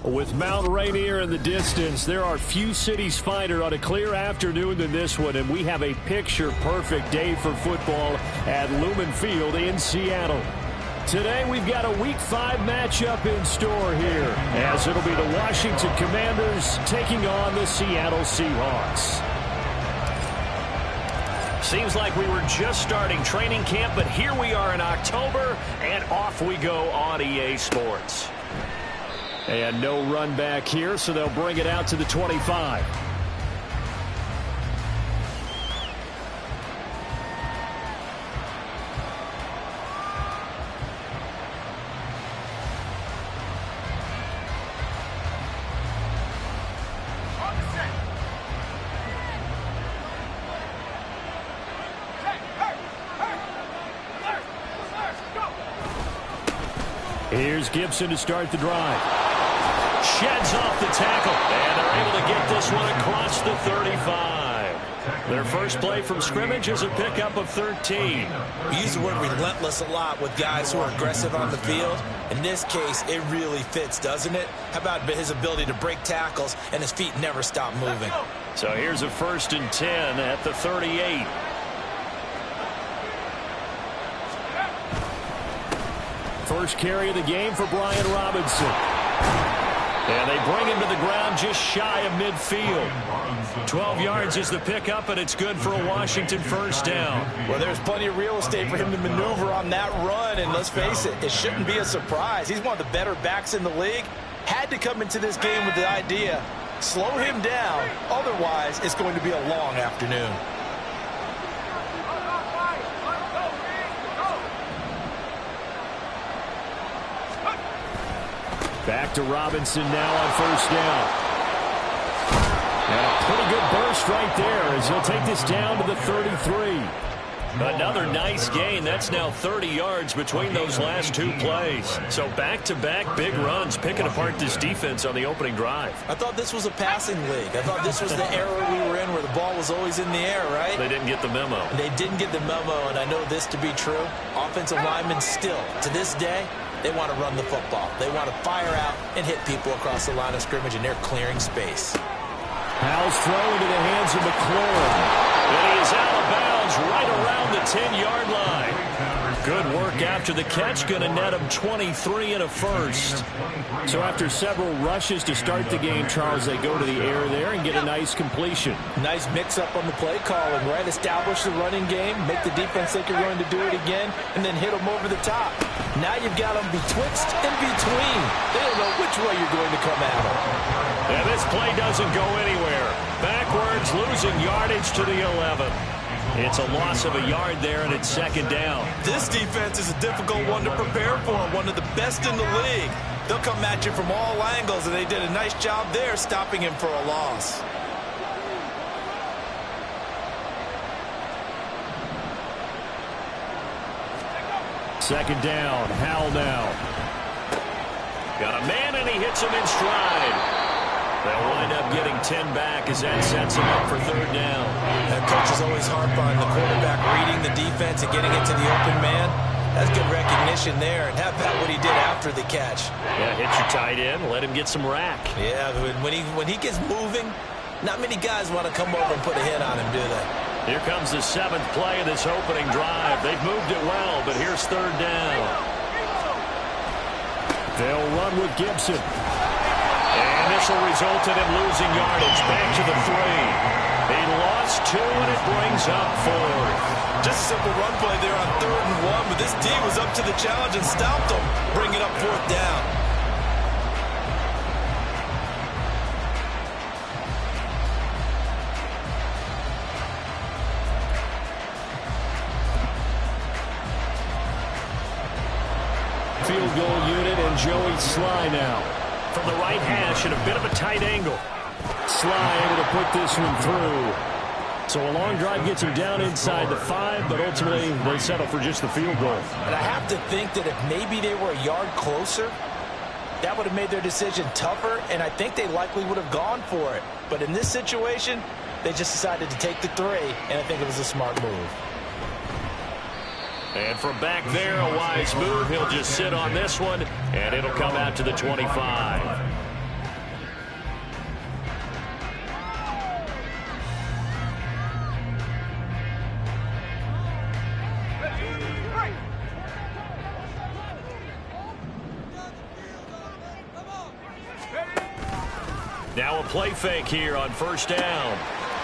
With Mount Rainier in the distance, there are few cities finer on a clear afternoon than this one, and we have a picture-perfect day for football at Lumen Field in Seattle. Today, we've got a Week 5 matchup in store here, as it'll be the Washington Commanders taking on the Seattle Seahawks. Seems like we were just starting training camp, but here we are in October, and off we go on EA Sports. And no run back here, so they'll bring it out to the 25. Here's Gibson to start the drive. Sheds off the tackle, and they're able to get this one across the 35. Their first play from scrimmage is a pickup of 13. We use the word relentless a lot with guys who are aggressive on the field. In this case, it really fits, doesn't it? How about his ability to break tackles and his feet never stop moving? So here's a 1st and 10 at the 38. First carry of the game for Brian Robinson. And they bring him to the ground just shy of midfield. 12 yards is the pickup, and it's good for a Washington first down. Well, there's plenty of real estate for him to maneuver on that run, and let's face it, it shouldn't be a surprise. He's one of the better backs in the league. Had to come into this game with the idea, slow him down, otherwise it's going to be a long afternoon. Back to Robinson now on first down. And a pretty good burst right there as he'll take this down to the 33. Another nice gain. That's now 30 yards between those last two plays. So back-to-back big runs, picking apart this defense on the opening drive. I thought this was a passing league. I thought this was the era we were in where the ball was always in the air, right? They didn't get the memo. They didn't get the memo, and I know this to be true. Offensive linemen still, to this day, they want to run the football. They want to fire out and hit people across the line of scrimmage, and they're clearing space. Howell's throw into the hands of McLaurin. And he is out of bounds right around the 10-yard line. Good work after the catch. Going to net him 23 and a first. So after several rushes to start the game, Charles, they go to the air there and get a nice completion. Nice mix-up on the play calling, right? Establish the running game, make the defense think you're going to do it again, and then hit them over the top. Now you've got them betwixt and between. They don't know which way you're going to come at them. And this play doesn't go anywhere. Backwards, losing yardage to the 11. It's a loss of a yard there, and it's second down. This defense is a difficult one to prepare for, one of the best in the league. They'll come at you from all angles, and they did a nice job there stopping him for a loss. Second down, Howell now. Got a man, and he hits him in stride. They'll wind up getting 10 back as that sets him up for third down. That coach is always hard on the quarterback reading the defense and getting it to the open man. That's good recognition there, and how about what he did after the catch? Yeah, hit your tight end, let him get some rack. Yeah, when he gets moving, not many guys want to come over and put a hit on him, do they? Here comes the 7th play of this opening drive. They've moved it well, but here's third down. They'll run with Gibson. And this will result in him losing yardage. Back to the 3. He lost 2, and it brings up 4. Just a simple run play there on 3rd and 1, but this D was up to the challenge and stopped him, bringing up 4th down. Field goal unit and Joey Sly now. From the right hash at a bit of a tight angle. Sly able to put this one through. So a long drive gets him down inside the 5, but ultimately they settle for just the field goal. And I have to think that if maybe they were a yard closer, that would have made their decision tougher, and I think they likely would have gone for it. But in this situation, they just decided to take the 3, and I think it was a smart move. And from back there, a wise move. He'll just sit on this one, and it'll come out to the 25. Now a play fake here on first down.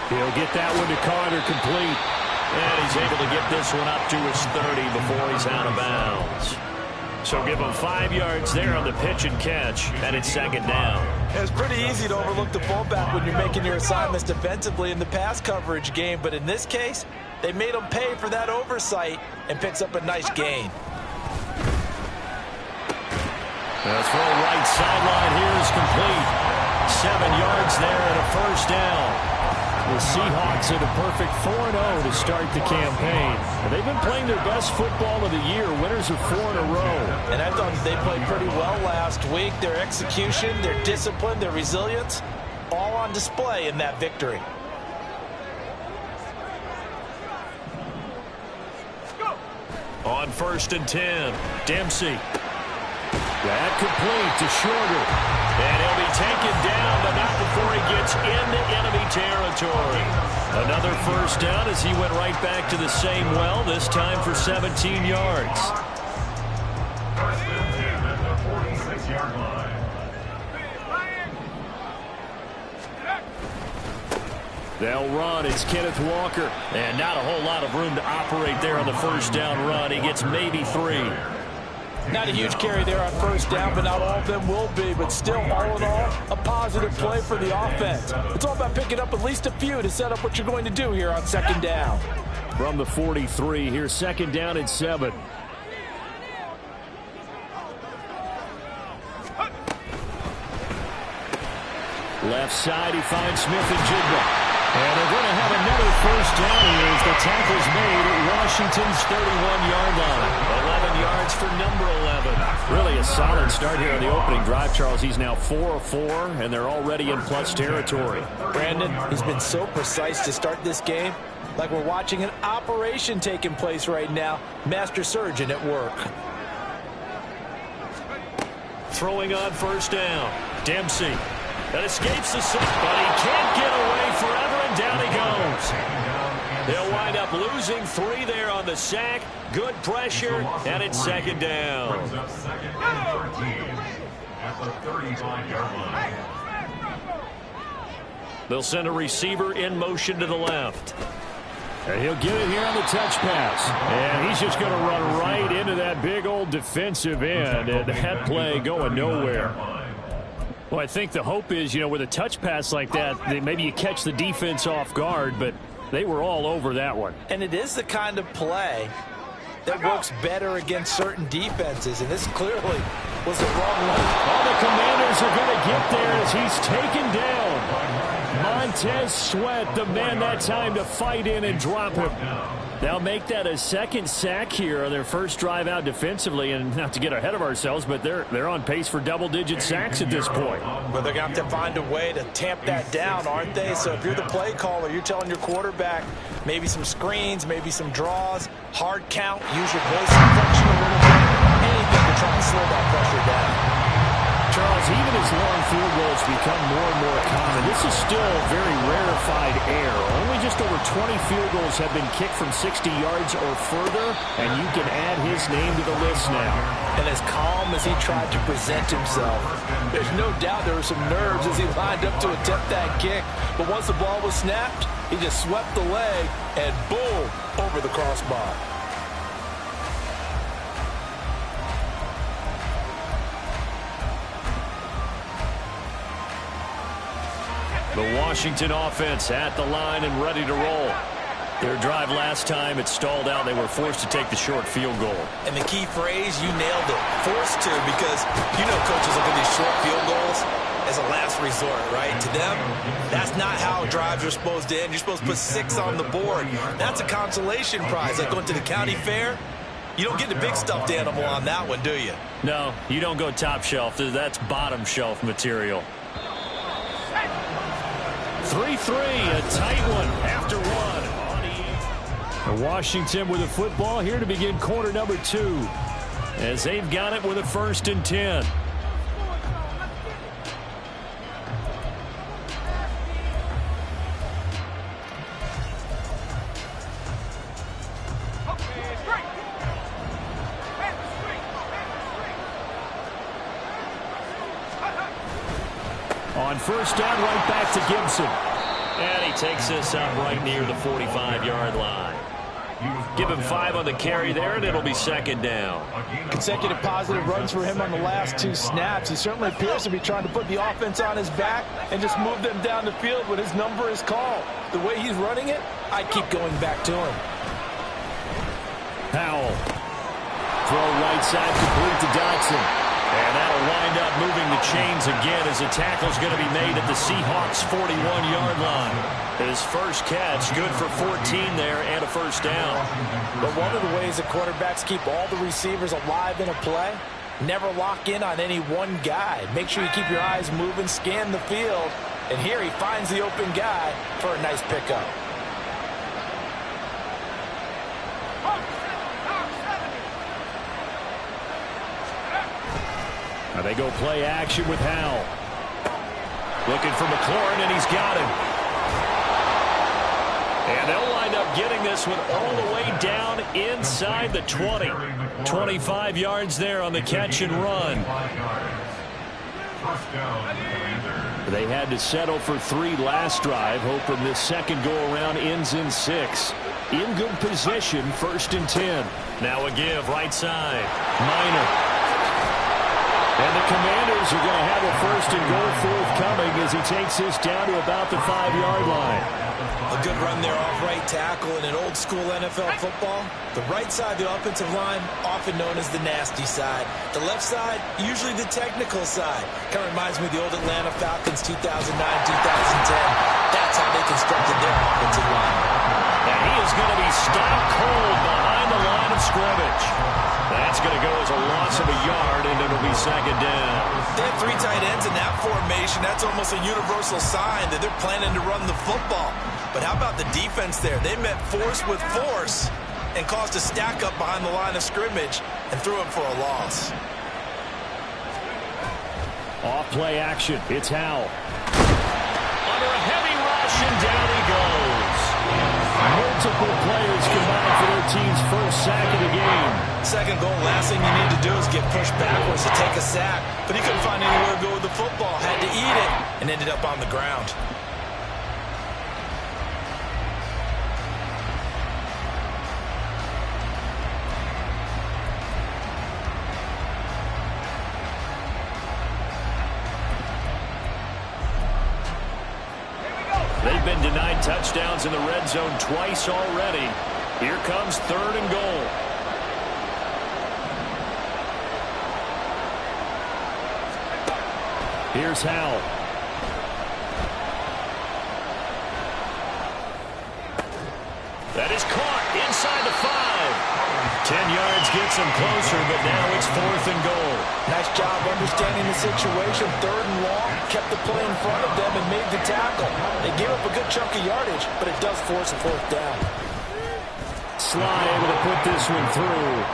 He'll get that one to Carter complete. And he's able to get this one up to his 30 before he's out of bounds. So give him 5 yards there on the pitch and catch, and it's second down. It's pretty easy to overlook the fullback when you're making your assignments defensively in the pass coverage game, but in this case, they made him pay for that oversight and picks up a nice gain. The throw right sideline here is complete. 7 yards there and a first down. The Seahawks are the perfect 4-0 to start the campaign. And they've been playing their best football of the year. Winners of 4 in a row. And I thought they played pretty well last week. Their execution, their discipline, their resilience, all on display in that victory. On 1st and 10, Dempsey. That complete to Shorter. And he'll be taken down, but not before he gets into enemy territory. Another first down as he went right back to the same well, this time for 17 yards. They'll run. It's Kenneth Walker. And not a whole lot of room to operate there on the first down run. He gets maybe 3. Not a huge carry there on first down, but not all of them will be. But still, all in all, a positive play for the offense. It's all about picking up at least a few to set up what you're going to do here on second down. From the 43, here's second down and 7. Left side, he finds Smith and Jigba. And they're going to have another first down here as the tackle's made at Washington's 31-yard line. 11 yards for number 11. Really a solid start here on the opening drive, Charles. He's now 4 of 4, and they're already in plus territory. Brandon, he's been so precise to start this game, like we're watching an operation taking place right now. Master surgeon at work. Throwing on first down. Dempsey. That escapes the sack, but he can't get away forever, and down he goes. They'll wind up losing 3 there on the sack. Good pressure, and it's second down. They'll send a receiver in motion to the left. And he'll get it here on the touch pass. And he's just going to run right into that big old defensive end, and that play going nowhere. Well, I think the hope is, you know, with a touch pass like that, maybe you catch the defense off guard, but they were all over that one. And it is the kind of play that works better against certain defenses, and this clearly was the wrong one. All the Commanders are going to get there as he's taken down. Montez Sweat, the man that time to fight in and drop him. They'll make that a second sack here on their first drive out defensively, and not to get ahead of ourselves, but they're on pace for double-digit sacks at this point. But they're going to have to find a way to tamp that down, aren't they? So if you're the play caller, you're telling your quarterback maybe some screens, maybe some draws, hard count, use your voice inflection a little bit, anything to try and slow that pressure down. Charles, even as long field goals become more and more common, this is still very rarefied air. Only just over 20 field goals have been kicked from 60 yards or further, and you can add his name to the list now. And as calm as he tried to present himself, there's no doubt there were some nerves as he lined up to attempt that kick. But once the ball was snapped, he just swept the leg and boom, over the crossbar. The Washington offense at the line and ready to roll. Their drive last time, it stalled out. They were forced to take the short field goal. And the key phrase, you nailed it. Forced to, because you know coaches look at these short field goals as a last resort, right? To them, that's not how drives are supposed to end. You're supposed to put 6 on the board. That's a consolation prize, like going to the county fair. You don't get the big stuffed animal on that one, do you? No, you don't go top shelf. That's bottom shelf material. 3-3, a tight one after one. Washington with the football here to begin quarter number 2, as they've got it with a 1st and 10. On 1st down, right back to Gibson. And he takes this up right near the 45-yard line. Give him 5 on the carry there, and it'll be 2nd down. Consecutive positive runs for him on the last 2 snaps. He certainly appears to be trying to put the offense on his back and just move them down the field when his number is called. The way he's running it, I'd keep going back to him. Howell. Throw right side complete to Dotson. And that'll wind up moving the chains again as the tackle's going to be made at the Seahawks' 41-yard line. His first catch, good for 14 there and a 1st down. But one of the ways that quarterbacks keep all the receivers alive in a play, never lock in on any one guy. Make sure you keep your eyes moving, scan the field. And here he finds the open guy for a nice pickup. Now they go play action with Howell. Looking for McLaurin, and he's got him. And they'll wind up getting this one all the way down inside the 20. 25 yards there on the catch and run. They had to settle for 3 last drive, hoping this second go-around ends in 6. In good position, 1st and 10. Now a give, right side. Minor. And the Commanders are going to have a 1st and goal forthcoming as he takes this down to about the 5-yard line. A good run there off right tackle in an old-school NFL football. The right side of the offensive line, often known as the nasty side. The left side, usually the technical side. Kind of reminds me of the old Atlanta Falcons 2009-2010. That's how they constructed their offensive line. And he is going to be stopped cold behind the line of scrimmage. That's going to go as a loss of a yard, and it'll be 2nd down. They have 3 tight ends in that formation. That's almost a universal sign that they're planning to run the football. But how about the defense there? They met force with force and caused a stack up behind the line of scrimmage and threw him for a loss. Off play action. It's Howell. Under a heavy rush, and down he goes. Multiple players combined for their team's 1st sack of the game. 2nd goal, last thing you need to do is get pushed backwards to take a sack. But he couldn't find anywhere to go with the football. Had to eat it and ended up on the ground. They've been denied touchdowns in the red zone twice already. Here comes 3rd and goal. Here's Howell. That is caught inside the 5. 10 yards gets him closer, but now it's 4th and goal. Nice job understanding the situation. 3rd and long, kept the play in front of them and made the tackle. They gave up a good chunk of yardage, but it does force a 4th down. Slye able to put this one through.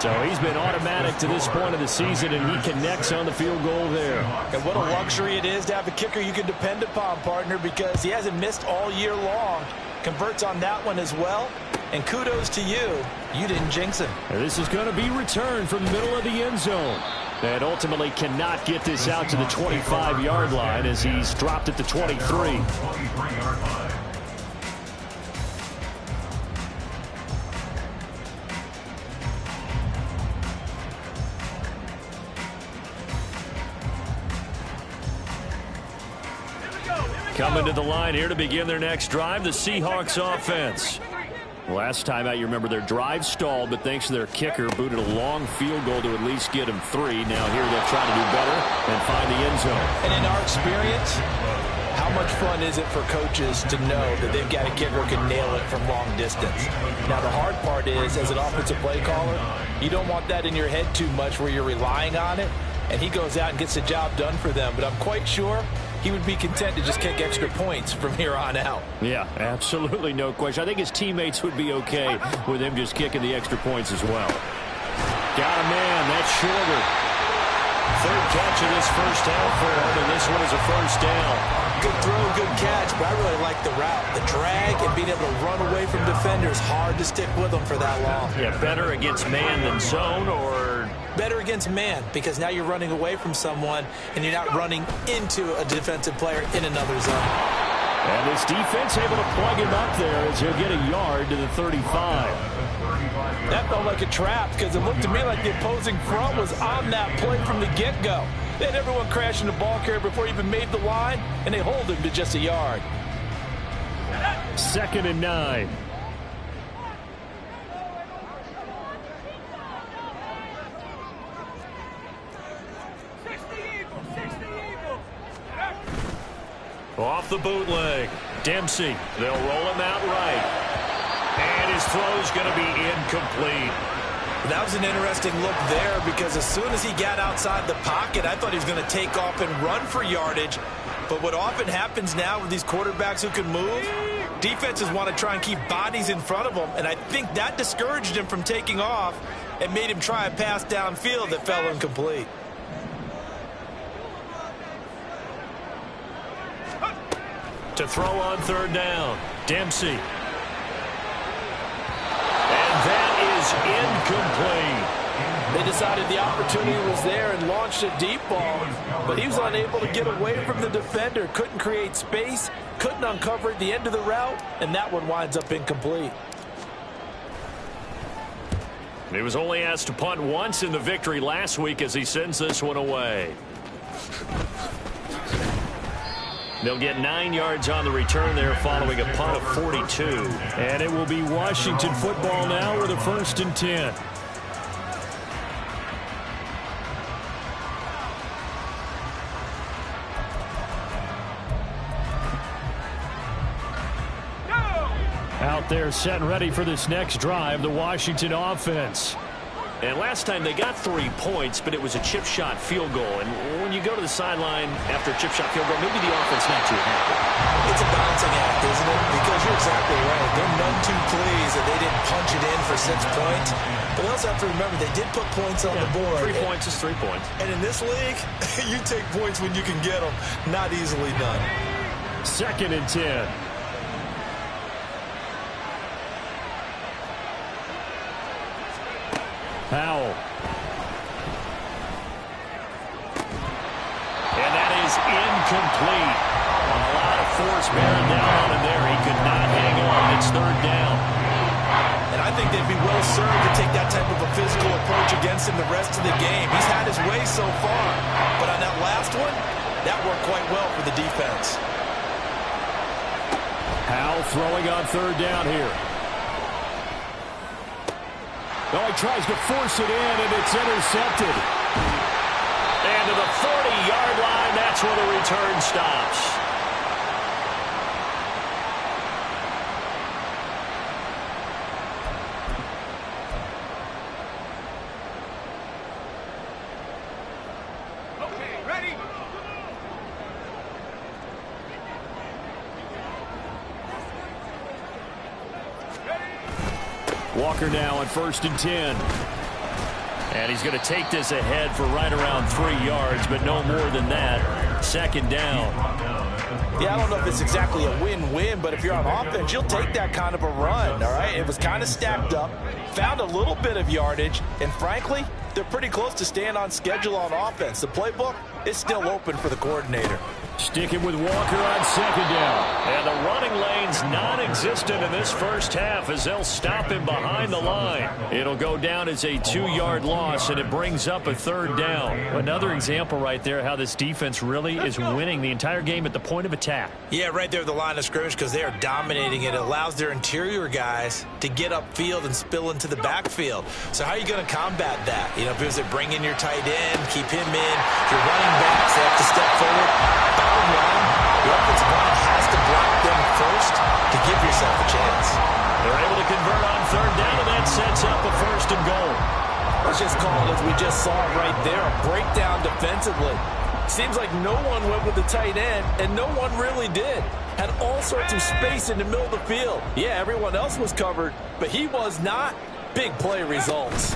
So he's been automatic to this point of the season, and he connects on the field goal there. And what a luxury it is to have a kicker you can depend upon, partner, because he hasn't missed all year long. Converts on that one as well. And kudos to you. You didn't jinx him. And this is going to be returned from the middle of the end zone. And ultimately cannot get this out to the 25-yard line as he's dropped at the 23. Coming to the line here to begin their next drive, the Seahawks offense. Last time out, you remember their drive stalled, but thanks to their kicker, booted a long field goal to at least get them 3. Now here they'll try to do better and find the end zone. And in our experience, how much fun is it for coaches to know that they've got a kicker who can nail it from long distance? Now the hard part is, as an offensive play caller, you don't want that in your head too much where you're relying on it, and he goes out and gets the job done for them. But I'm quite sure he would be content to just kick extra points from here on out. Yeah, absolutely no question. I think his teammates would be okay with him just kicking the extra points as well. Got a man. That's shorter. Third catch of this first half for him, and this one is a first down. Good throw, good catch, but I really like the route. The drag and being able to run away from defenders, hard to stick with them for that long. Yeah, better against man than zone, or? Better against man, because now you're running away from someone, and you're not running into a defensive player in another zone. And this defense able to plug him up there as he'll get a yard to the 35. That felt like a trap because it looked to me like the opposing front was on that play from the get-go. They had everyone crashing the ball carrier before he even made the line, and they hold him to just a yard. 2nd and 9. Off the bootleg. Dempsey. They'll roll him out right. And his throw's going to be incomplete. That was an interesting look there because as soon as he got outside the pocket, I thought he was going to take off and run for yardage. But what often happens now with these quarterbacks who can move, defenses want to try and keep bodies in front of them. And I think that discouraged him from taking off and made him try a pass downfield that fell incomplete. To throw on 3rd down, Dempsey. And that is incomplete. They decided the opportunity was there and launched a deep ball, but he was unable to get away from the defender, couldn't create space, couldn't uncover at the end of the route, and that one winds up incomplete. He was only asked to punt once in the victory last week as he sends this one away. They'll get 9 yards on the return there following a punt of 42. And it will be Washington football now with a 1st and 10. Out there set and ready for this next drive, the Washington offense. And last time they got 3 points, but it was a chip shot field goal. And when you go to the sideline after a chip shot field goal, maybe the offense not too happy. It's a balancing act, isn't it? Because you're exactly right. They're none too pleased that they didn't punch it in for 6 points. But they also have to remember they did put points on the board. 3 points is 3 points. And in this league, you take points when you can get them. Not easily done. 2nd and 10. Powell. And that is incomplete. A lot of force bearing down on him there. He could not hang on. It's 3rd down. And I think they'd be well served to take that type of a physical approach against him the rest of the game. He's had his way so far. But on that last one, that worked quite well for the defense. Powell throwing on 3rd down here. Oh, he tries to force it in, and it's intercepted. And to the 40-yard line, that's where the return stops. Okay, ready? Walker now on 1st and 10. And he's going to take this ahead for right around 3 yards, but no more than that. 2nd down. Yeah, I don't know if it's exactly a win-win, but if you're on offense, you'll take that kind of a run, all right? It was kind of stacked up, found a little bit of yardage, and frankly, they're pretty close to staying on schedule on offense. The playbook is still open for the coordinator. Sticking with Walker on 2nd down. And the running lane's non-existent in this first half as they'll stop him behind the line. It'll go down as a 2-yard loss, and it brings up a 3rd down. Another example right there how this defense really is winning the entire game at the point of attack. Yeah, right there at the line of scrimmage because they are dominating it. It allows their interior guys to get upfield and spill into the backfield. So how are you going to combat that? You know, because they bring in your tight end, keep him in. Your running backs, they have to step forward. Bottom line, the offensive line has to block them first to give yourself a chance. They're able to convert on 3rd down, and that sets up a 1st and goal. Let's just call it as we just saw right there, a breakdown defensively. Seems like no one went with the tight end, and no one really did. Had all sorts of space in the middle of the field. Yeah, everyone else was covered, but he was not. Big play results.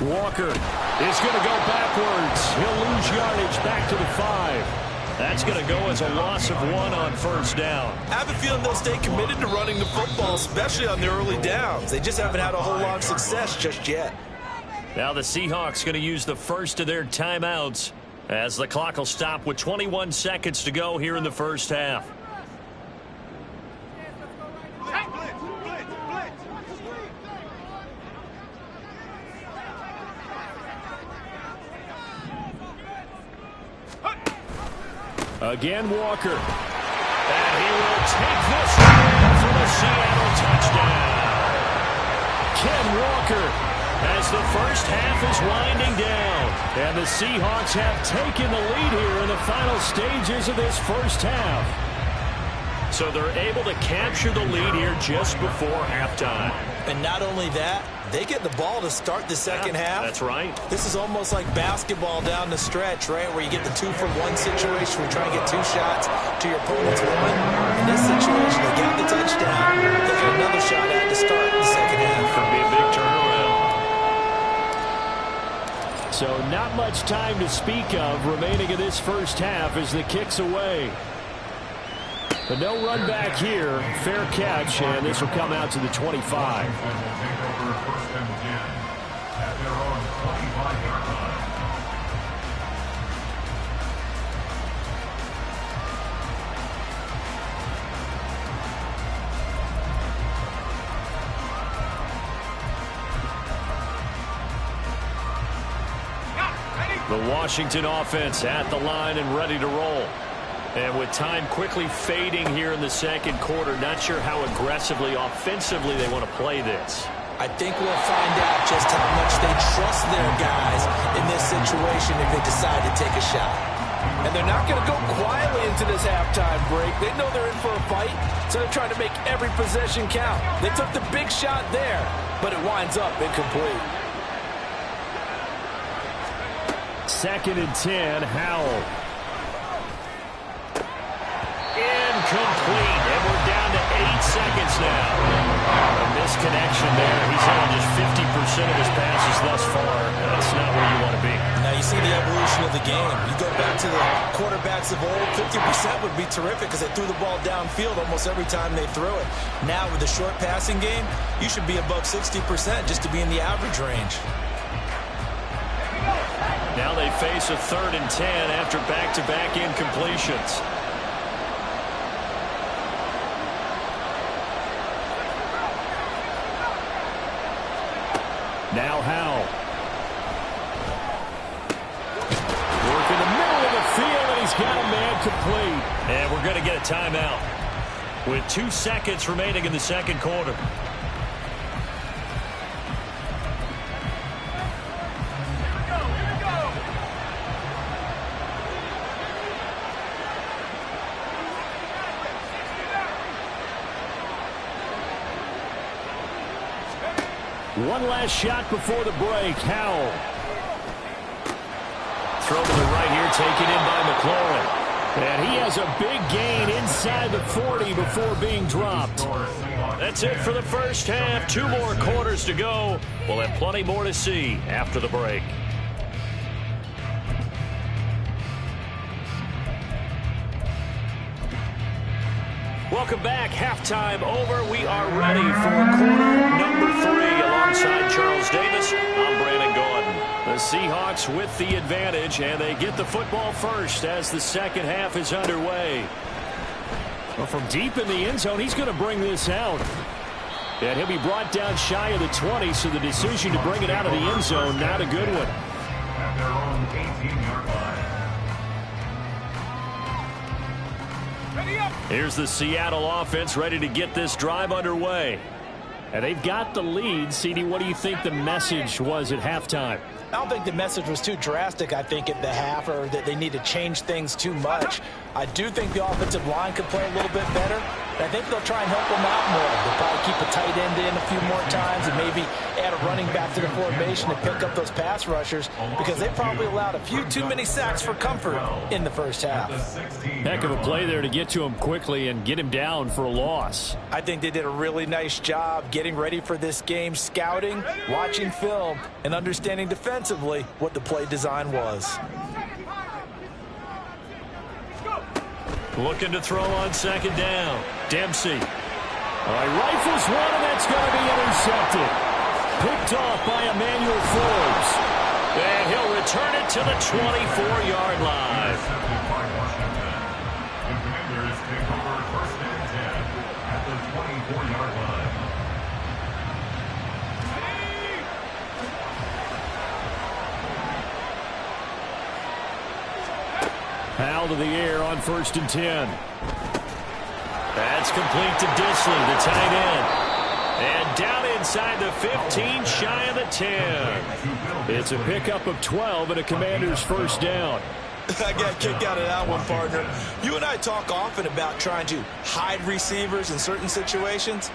Walker is going to go backwards. He'll lose yardage back to the 5. That's going to go as a loss of 1 on first down. I have a feeling they'll stay committed to running the football, especially on their early downs. They just haven't had a whole lot of success just yet. Now the Seahawks going to use the first of their timeouts as the clock will stop with 21 seconds to go here in the first half. Again, Walker. And he will take this one for the Seattle touchdown. Ken Walker, as the first half is winding down. And the Seahawks have taken the lead here in the final stages of this first half. So they're able to capture the lead here just before halftime. And not only that, they get the ball to start the second half. That's right. This is almost like basketball down the stretch, right, where you get the 2-for-1 situation where you try to get 2 shots to your opponent's 1. In this situation, they got the touchdown. They got another shot at to start the second half. Could be a big turnaround. So not much time to speak of remaining in this first half as the kick's away. But no run back here. Fair catch, and this will come out to the 25. The Washington offense at the line and ready to roll. And with time quickly fading here in the second quarter, not sure how aggressively, offensively they want to play this. I think we'll find out just how much they trust their guys in this situation if they decide to take a shot. And they're not going to go quietly into this halftime break. They know they're in for a fight, so they're trying to make every possession count. They took the big shot there, but it winds up incomplete. 2nd and 10, Howell. Incomplete, and we're down to 8 seconds now. A misconnection there. He's had just 50% of his passes thus far. That's not where you want to be. Now you see the evolution of the game. You go back to the quarterbacks of old, 50% would be terrific because they threw the ball downfield almost every time they threw it. Now with the short passing game, you should be above 60% just to be in the average range. Now they face a 3rd and 10 after back-to-back incompletions. Now Howell. Work in the middle of the field, and he's got a man complete. And we're going to get a timeout with 2 seconds remaining in the second quarter. One last shot before the break. Howell. Throw to the right here, taken in by McLaurin. And he has a big gain inside the 40 before being dropped. That's it for the first half. 2 more quarters to go. We'll have plenty more to see after the break. Welcome back. Halftime over. We are ready for quarter number 3. Alongside Charles Davis, I'm Brandon Gordon. The Seahawks with the advantage, and they get the football first as the second half is underway. Well, from deep in the end zone, he's going to bring this out. And he'll be brought down shy of the 20, so the decision to bring it out of the end zone, not a good one. At their own 18-yard line. Here's the Seattle offense ready to get this drive underway. And they've got the lead. CD, what do you think the message was at halftime? I don't think the message was too drastic, I think, at the half, or that they need to change things too much. I do think the offensive line could play a little bit better. And I think they'll try and help them out more. They'll probably keep a tight end in a few more times and maybe add a running back to the formation to pick up those pass rushers because they probably allowed a few too many sacks for comfort in the first half. Heck of a play there to get to him quickly and get him down for a loss. I think they did a really nice job getting ready for this game, scouting, watching film, and understanding defensively what the play design was. Looking to throw on second down. Dempsey. Rifles one, and that's going to be intercepted. Picked off by Emmanuel Forbes. And he'll return it to the 24-yard line. The Commanders take over 1st and 10 at the 24-yard line. Howell to the air on 1st and 10. That's complete to Dissly, the tight end. And down inside the 15, shy of the 10. It's a pickup of 12 and a Commander's first down. I got a kick out of that one, partner. You and I talk often about trying to hide receivers in certain situations,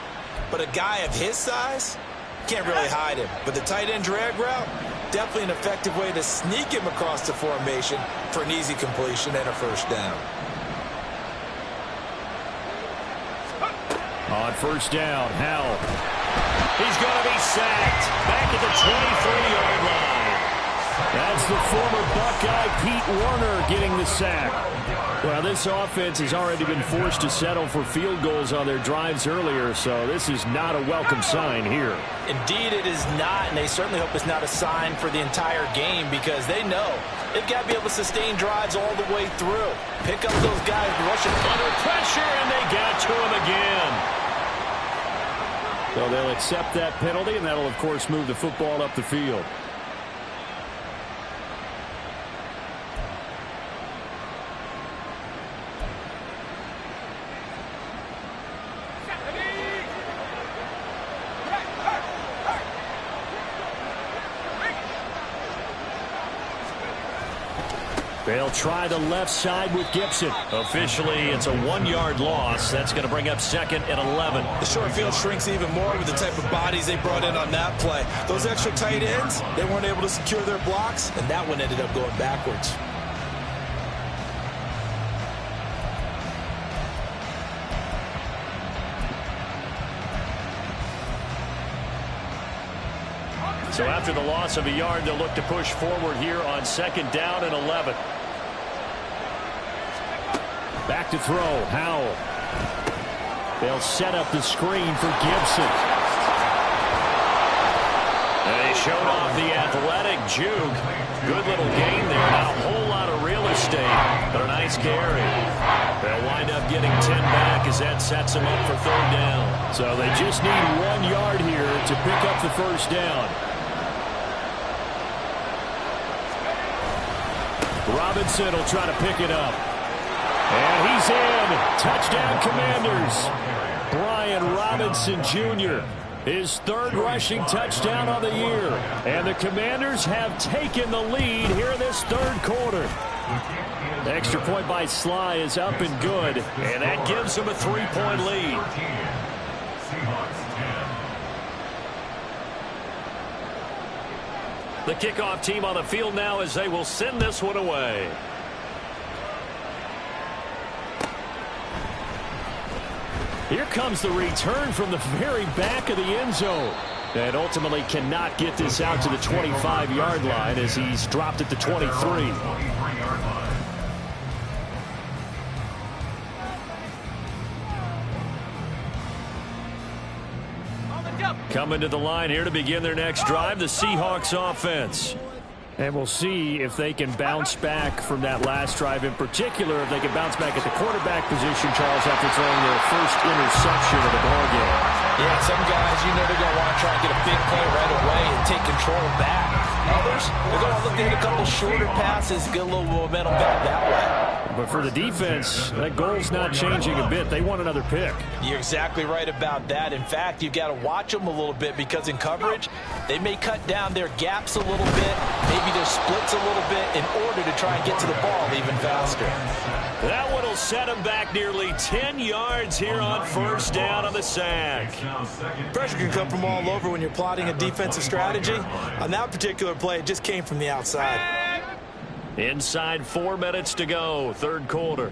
but a guy of his size can't really hide him. But the tight end drag route, definitely an effective way to sneak him across the formation for an easy completion and a first down. On 1st down, Howell. He's going to be sacked back at the 23-yard line. That's the former Buckeye Pete Werner getting the sack. Well, this offense has already been forced to settle for field goals on their drives earlier, so this is not a welcome sign here. Indeed, it is not, and they certainly hope it's not a sign for the entire game because they know they've got to be able to sustain drives all the way through. Pick up those guys rushing under pressure, and they got to him again. So they'll accept that penalty, and that'll, of course, move the football up the field. They'll try the left side with Gibson. Officially, it's a 1-yard loss. That's going to bring up 2nd and 11. The short field shrinks even more with the type of bodies they brought in on that play. Those extra tight ends, they weren't able to secure their blocks, and that one ended up going backwards. So after the loss of a yard, they'll look to push forward here on 2nd down and 11. Back to throw, Howell. They'll set up the screen for Gibson. And they showed off the athletic juke. Good little gain there. Not a whole lot of real estate, but a nice carry. They'll wind up getting 10 back as that sets them up for 3rd down. So they just need 1 yard here to pick up the first down. Robinson will try to pick it up. And he's in. Touchdown, Commanders. Brian Robinson Jr., his 3rd rushing touchdown on the year. And the Commanders have taken the lead here in this 3rd quarter. The extra point by Sly is up and good. And that gives them a 3-point lead. The kickoff team on the field now as they will send this one away. Here comes the return from the very back of the end zone. And ultimately cannot get this out to the 25-yard line as he's dropped at the 23. Coming to the line here to begin their next drive, the Seahawks offense. And we'll see if they can bounce back from that last drive, in particular, if they can bounce back at the quarterback position, Charles, after throwing their first interception of the ballgame. Yeah, some guys, you know they're going to want to try and get a big play right away and take control back. Others, they're going to look to hit a couple shorter passes, get a little momentum back that way. but for the defense, that goal's not changing a bit. They want another pick. You're exactly right about that. In fact, you've got to watch them a little bit because in coverage, they may cut down their gaps a little bit, maybe their splits a little bit in order to try and get to the ball even faster. That one will set them back nearly 10 yards here on first down on the sack. Pressure can come from all over when you're plotting a defensive strategy. On that particular play, it just came from the outside. Inside 4 minutes to go, third quarter.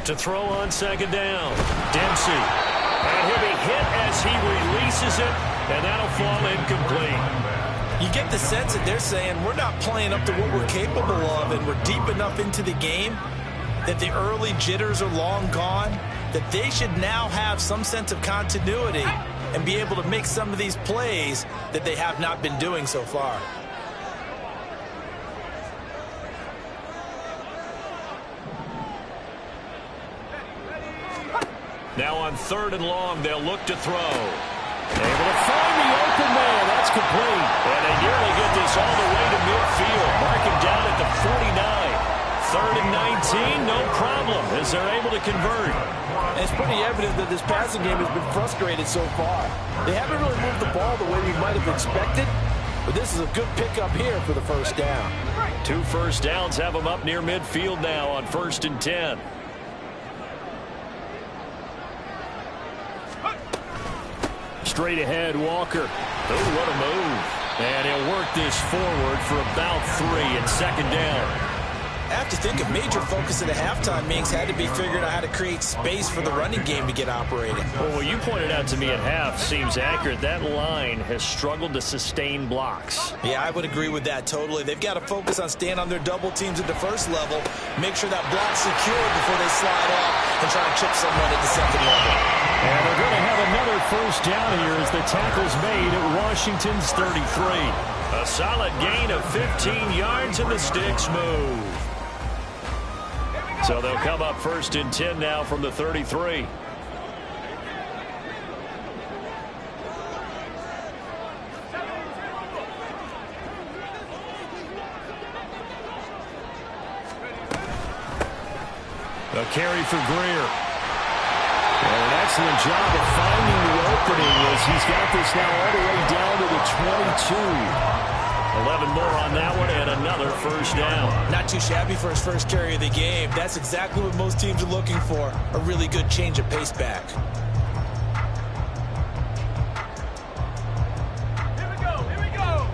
To throw on second down, Dempsey. And he'll be hit as he releases it, and that'll fall incomplete. You get the sense that they're saying we're not playing up to what we're capable of, and we're deep enough into the game that the early jitters are long gone, that they should now have some sense of continuity and be able to make some of these plays that they have not been doing so far. Now on third and long, they'll look to throw. Able to find the open man. That's complete. And they nearly get this all the way to midfield. Mark him down at the 49. Third and 19, no problem, as they're able to convert. And it's pretty evident that this passing game has been frustrated so far. They haven't really moved the ball the way we might have expected, but this is a good pickup here for the first down. 2 first downs have them up near midfield now on 1st and 10. Straight ahead, Walker. Oh, what a move. And he'll work this forward for about 3 and second down. I have to think a major focus of the halftime meetings had to be figuring out how to create space for the running game to get operating. Well, what you pointed out to me at half seems accurate. That line has struggled to sustain blocks. Yeah, I would agree with that totally. They've got to focus on staying on their double teams at the first level, make sure that block's secured before they slide off and try and chip someone at the second level. And they're going to have another first down here as the tackle's made at Washington's 33. A solid gain of 15 yards and the sticks move. So they'll come up 1st and 10 now from the 33. A carry for Greer. And an excellent job of finding the opening as he's got this now all the way down to the 22. 11 more on that one and another first down. Not too shabby for his first carry of the game. That's exactly what most teams are looking for. A really good change of pace back. Here we go.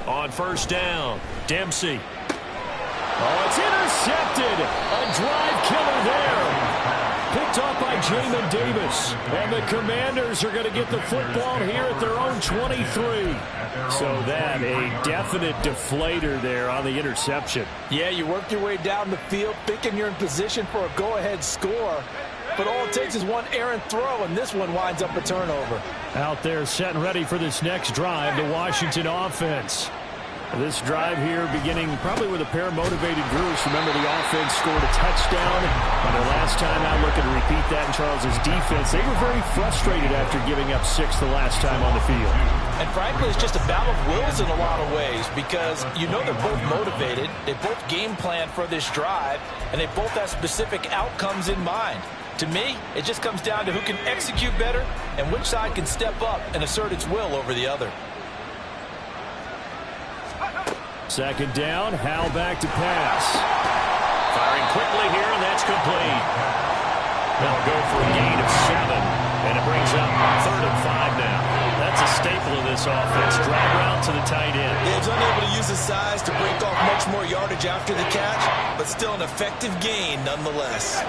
On first down, Dempsey. Oh, it's intercepted. A drive killer there. Picked up by Jamin Davis. And the Commanders are going to get the football here at their own 23. So that, a definite deflator there on the interception. Yeah, you work your way down the field, thinking you're in position for a go-ahead score. But all it takes is one errant throw, and this one winds up a turnover. Out there set and ready for this next drive, the Washington offense. This drive here beginning probably with a pair of motivated groups. Remember, the offense scored a touchdown on their last time out. Looking to repeat that in Charles's defense. They were very frustrated after giving up 6 the last time on the field. And frankly, it's just a battle of wills in a lot of ways because you know they're both motivated. They both game plan for this drive, and they both have specific outcomes in mind. To me, it just comes down to who can execute better and which side can step up and assert its will over the other. Second down, Howell back to pass. Firing quickly here, and that's complete. They'll go for a gain of 7, and it brings up 3rd and 5 now. That's a staple of this offense. Drag route to the tight end. Yeah, he's unable to use his size to break off much more yardage after the catch, but still an effective gain nonetheless.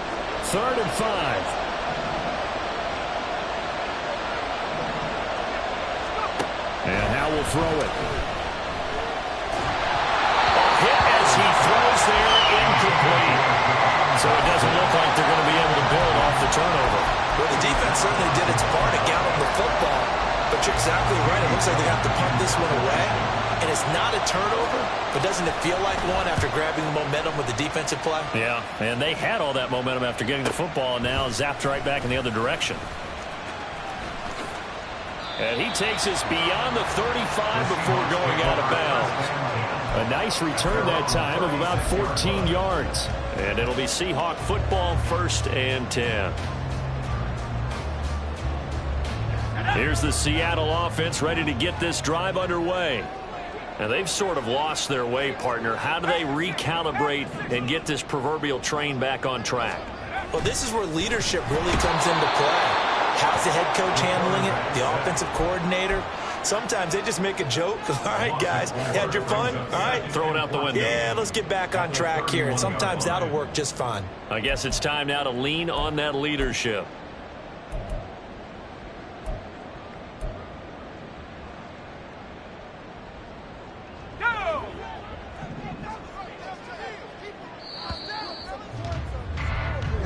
3rd and 5. And Howell will throw it. Hit as he throws there, incomplete. So it doesn't look like they're going to be able to build off the turnover. Well, the defense certainly did its part to gallop the football, but you're exactly right. It looks like they have to punt this one away, and it's not a turnover, but doesn't it feel like one after grabbing the momentum with the defensive play? Yeah, and they had all that momentum after getting the football, and now zapped right back in the other direction. And he takes us beyond the 35 before going out of bounds. A nice return that time of about 14 yards. And it'll be Seahawk football, 1st and 10. Here's the Seattle offense ready to get this drive underway. And they've sort of lost their way, partner. How do they recalibrate and get this proverbial train back on track? Well, this is where leadership really comes into play. How's the head coach handling it? The offensive coordinator? Sometimes they just make a joke. All right, guys, you had your fun? All right. Throw it out the window. Yeah, let's get back on track here. And sometimes that'll work just fine. I guess it's time now to lean on that leadership.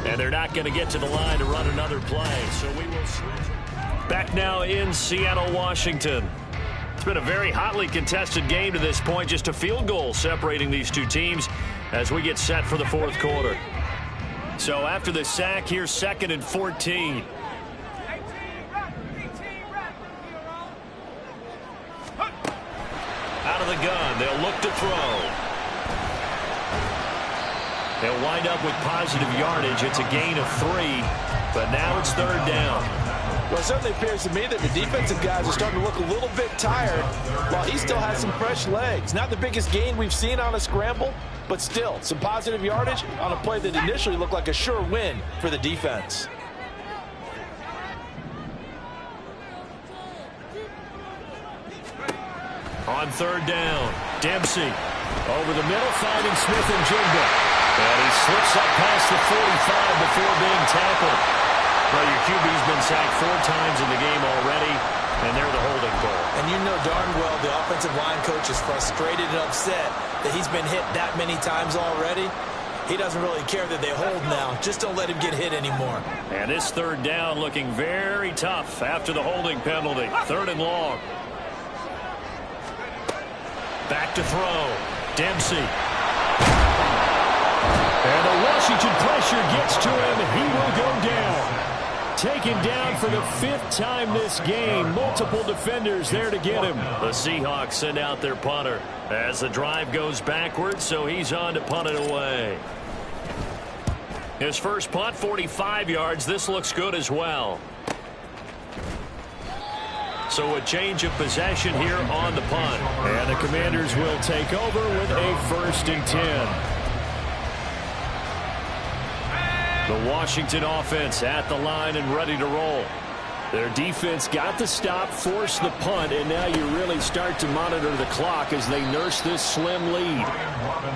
And they're not going to get to the line to run another play, so we will switch. Back now in Seattle, Washington. It's been a very hotly contested game to this point. Just a field goal separating these two teams as we get set for the 4th quarter. So after the sack, here's 2nd and 14. Out of the gun, they'll look to throw. They'll wind up with positive yardage. It's a gain of 3, but now it's 3rd down. Well, it certainly appears to me that the defensive guys are starting to look a little bit tired while he still has some fresh legs. Not the biggest gain we've seen on a scramble, but still some positive yardage on a play that initially looked like a sure win for the defense. On 3rd down, Dempsey over the middle, finding Smith and Jigba. And he slips up past the 45 before being tackled. Well, your QB's been sacked 4 times in the game already, and they're the holding call. And you know darn well the offensive line coach is frustrated and upset that he's been hit that many times already. He doesn't really care that they hold now. Just don't let him get hit anymore. And this 3rd down looking very tough after the holding penalty. 3rd and long. Back to throw. Dempsey. And the Washington pressure gets to him. He will go down. Taken down for the 5th time this game. Multiple defenders there to get him. The Seahawks send out their punter as the drive goes backwards, so he's on to punt it away. His first punt, 45 yards. This looks good as well. So a change of possession here on the punt. And the Commanders will take over with a 1st and 10. The Washington offense at the line and ready to roll. Their defense got the stop, forced the punt, and now you really start to monitor the clock as they nurse this slim lead.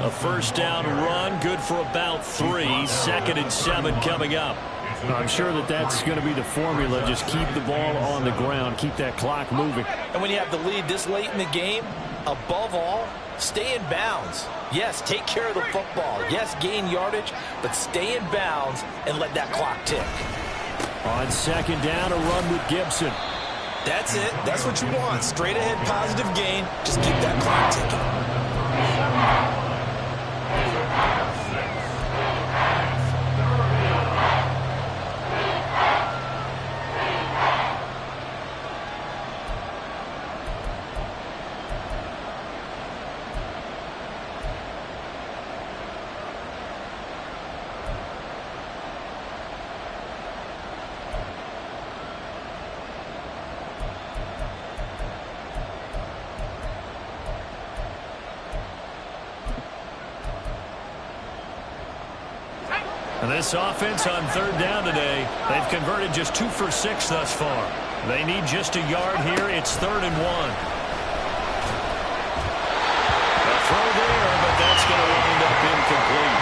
A 1st down run, good for about 3. 2nd and 7 coming up. I'm sure that that's going to be the formula. Just keep the ball on the ground, keep that clock moving. And when you have the lead this late in the game, above all, stay in bounds. Yes, take care of the football. Yes, gain yardage, but stay in bounds and let that clock tick. On 2nd down, a run with Gibson. That's it. That's what you want. Straight ahead positive gain. Just keep that clock ticking. And this offense on 3rd down today, they've converted just 2 for 6 thus far. They need just a yard here. It's 3rd and 1. A throw there, but that's going to wind up incomplete.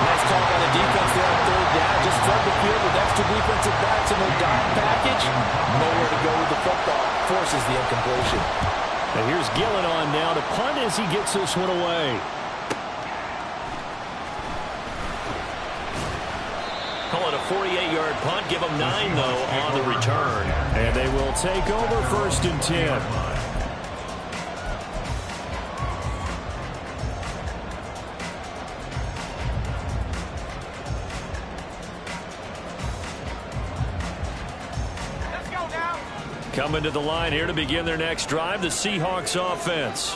Nice call by the defense there on 3rd down. Just flood the field with extra defensive backs in their dime package. Nowhere to go with the football. Forces the incompletion. And here's Gillen on now to punt as he gets this one away. Call it a 48-yard punt. Give them 9, though, on the return. And they will take over 1st and 10. Coming to the line here to begin their next drive, the Seahawks offense.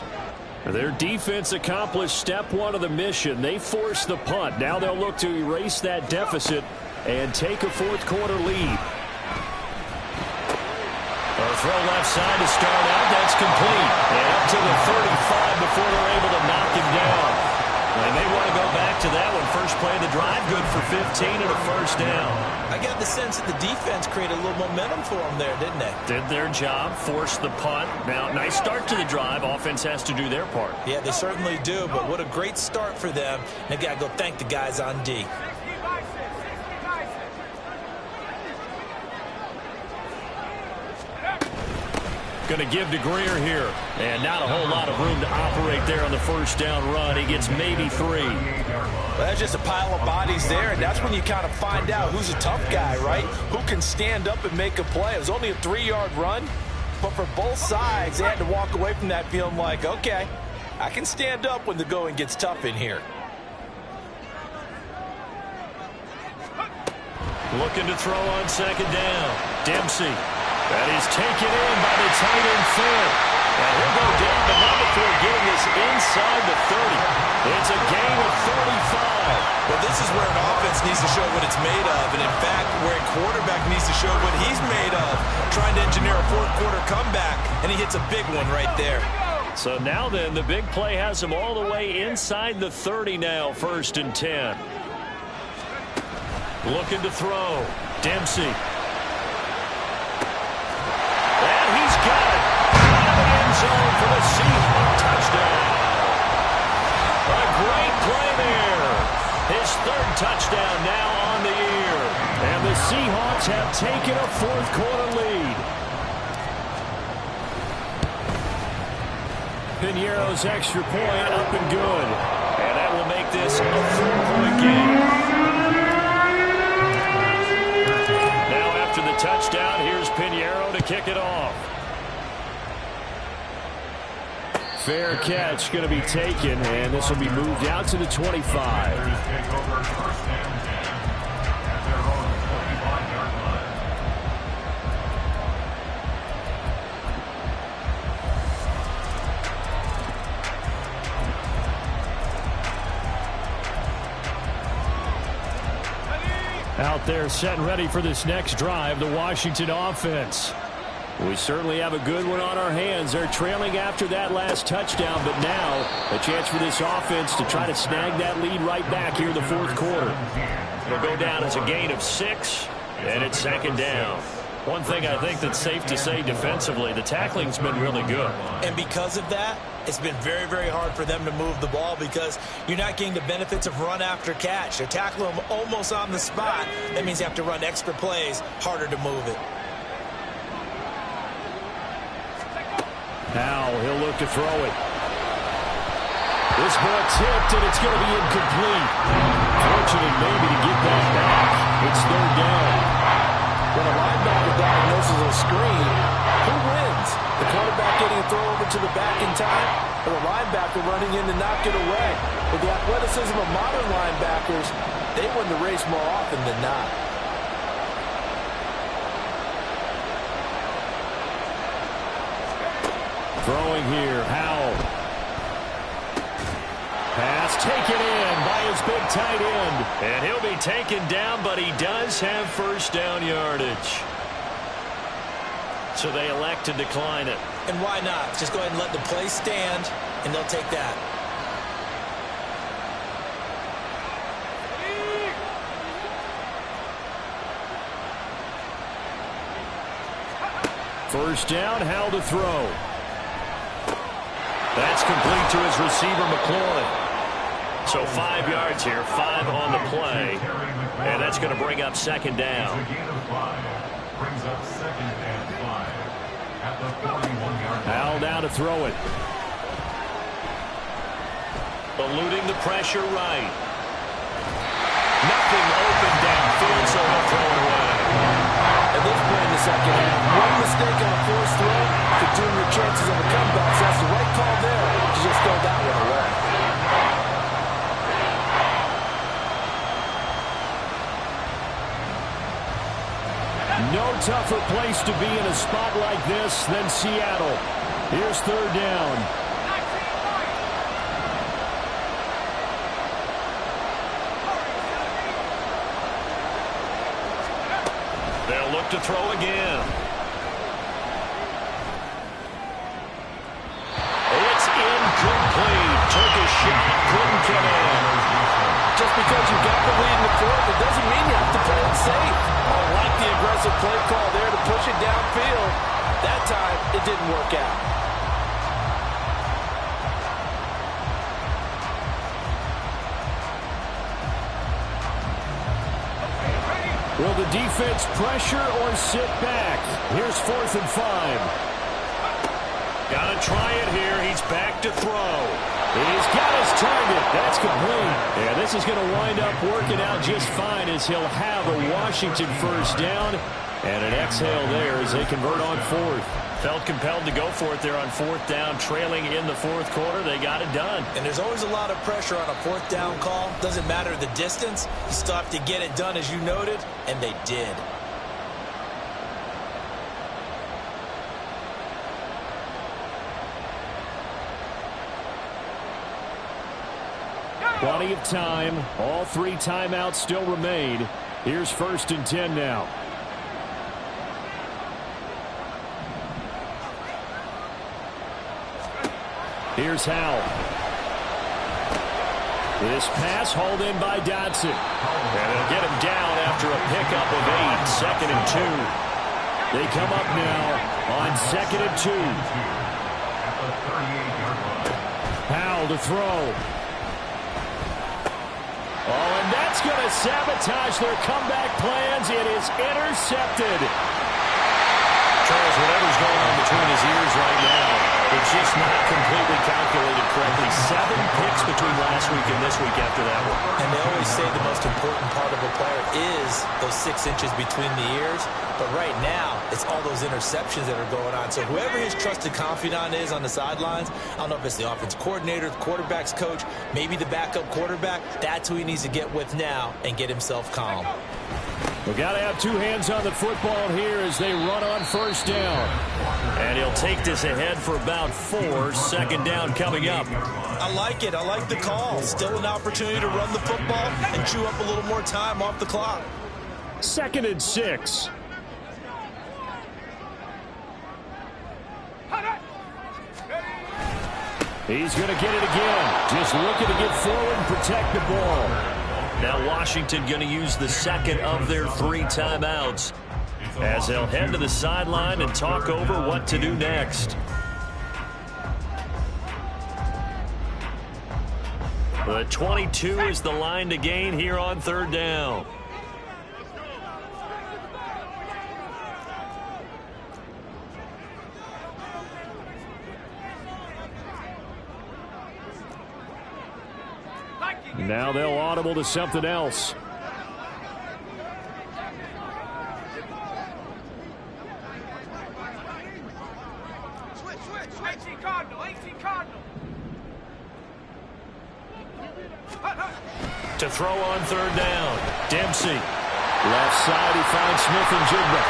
Their defense accomplished step one of the mission. They forced the punt. Now they'll look to erase that deficit and take a fourth quarter lead. A throw left side to start out. That's complete. And up to the 35 before they're able to knock him down. And they want to go back to that one. First play of the drive, good for 15 and a first down. I got the sense that the defense created a little momentum for them there, didn't they? Did their job, forced the punt. Now, nice start to the drive. Offense has to do their part. Yeah, they certainly do, but what a great start for them. They got to go thank the guys on D. Going to give to Greer here. And not a whole lot of room to operate there on the first down run. He gets maybe 3. Well, that's just a pile of bodies there, and that's when you kind of find out who's a tough guy, right? Who can stand up and make a play. It was only a 3-yard run, but for both sides, they had to walk away from that feeling like, okay, I can stand up when the going gets tough in here. Looking to throw on second down. Dempsey. That is taken in by the tight end Fant. And he'll go down, but not before getting this inside the 30. It's a gain of 35. Well, this is where an offense needs to show what it's made of. And, in fact, where a quarterback needs to show what he's made of. Trying to engineer a fourth quarter comeback, and he hits a big one right there. So now then, the big play has him all the way inside the 30 now, 1st and 10. Looking to throw. Dempsey. And he's got it. Out of the end zone for the Seahawks touchdown. A great play there. His 3rd touchdown now on the year. And the Seahawks have taken a fourth quarter lead. Piñeiro's extra point up and good. And that will make this a 4-point game. Now after the touchdown, here's Piñeiro to kick it off. Fair catch going to be taken, and this will be moved out to the 25. Out there set and ready for this next drive, the Washington offense. We certainly have a good one on our hands. They're trailing after that last touchdown, but now a chance for this offense to try to snag that lead right back here in the fourth quarter. It'll go down as a gain of 6, and it's 2nd down. One thing I think that's safe to say defensively, the tackling's been really good. And because of that, it's been very, very hard for them to move the ball because you're not getting the benefits of run after catch. They're tackling them almost on the spot. That means you have to run extra plays, harder to move it. Now he'll look to throw it. This ball tipped, and it's going to be incomplete. Fortunate maybe to get that back. It's 3rd down. When a linebacker diagnoses a screen, who wins? The quarterback getting a throw over to the back in time, or the linebacker running in to knock it away? With the athleticism of modern linebackers, they win the race more often than not. Throwing here, Howell. Pass taken in by his big tight end. And he'll be taken down, but he does have first down yardage. So they elect to decline it. And why not? Just go ahead and let the play stand, and they'll take that. First down, Howell to throw. That's complete to his receiver, McLaurin. So 5 yards here, 5 on the play. And that's going to bring up 2nd down. Brings up 2nd and 5 at the 41-yard line. Howell now to throw it. Eluding the pressure right. Nothing open downfield, so he'll throw it away. At this point in the second half, one mistake on a forced throw could doom your chances of a comeback. So that's the right call there to just throw that one away. No tougher place to be in a spot like this than Seattle. Here's third down. They'll look to throw again. It's incomplete. Took a shot, couldn't get in. Just because you've got the lead in the fourth, it doesn't mean you have to play it safe. I like the aggressive play call there to push it downfield. That time, it didn't work out. Will the defense pressure or sit back? Here's 4th and 5. Got to try it here. He's back to throw. He's got his target. That's complete. Yeah, this is going to wind up working out just fine as he'll have a Washington first down. And an exhale there as they convert on 4th. Felt compelled to go for it there on 4th down, trailing in the 4th quarter. They got it done. And there's always a lot of pressure on a 4th down call. Doesn't matter the distance. You still have to get it done, as you noted, and they did. Plenty of time. All 3 timeouts still remain. Here's 1st and 10 now. Here's Howell. This pass hauled in by Dotson. And they'll get him down after a pickup of 8. 2nd and 2. They come up now on 2nd and 2. Howell to throw. Oh, and that's going to sabotage their comeback plans. It is intercepted. Charles, whatever's going on between his ears right now, it's just not completely calculated correctly. 7 picks between last week and this week after that one. And they always say the most important part of a player is those 6 inches between the ears. But right now, it's all those interceptions that are going on. So whoever his trusted confidant is on the sidelines, I don't know if it's the offense coordinator, the quarterback's coach, maybe the backup quarterback, that's who he needs to get with now and get himself calm. We've got to have 2 hands on the football here as they run on 1st down. And he'll take this ahead for about 4. 2nd down coming up. I like it. I like the call. Still an opportunity to run the football and chew up a little more time off the clock. 2nd and 6. He's going to get it again. Just looking to get forward and protect the ball. Now Washington going to use the 2nd of their 3 timeouts as they'll head to the sideline and talk over what to do next. The 22 is the line to gain here on 3rd down. Now they'll audible to something else. To throw on 3rd down. Dempsey. Left side, he finds Smith-Njigba.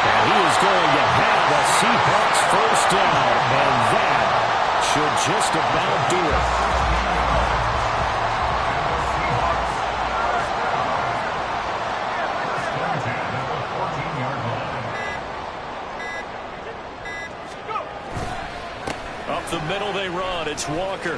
And he is going to have a Seahawks first down. And that should just about do it. Up the middle they run. It's Walker.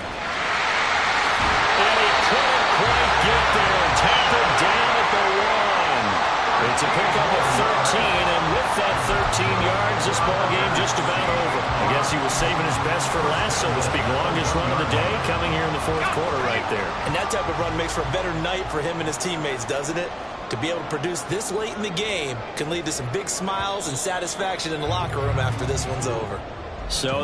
And he couldn't quite get there. Tackled down at the 1. It's a pickup of 13, and with that 13 yards, this ball game just about over. I guess he was saving his best for last, so to speak. Longest run of the day coming here in the 4th quarter right there. And that type of run makes for a better night for him and his teammates, doesn't it? To be able to produce this late in the game can lead to some big smiles and satisfaction in the locker room after this one's over. So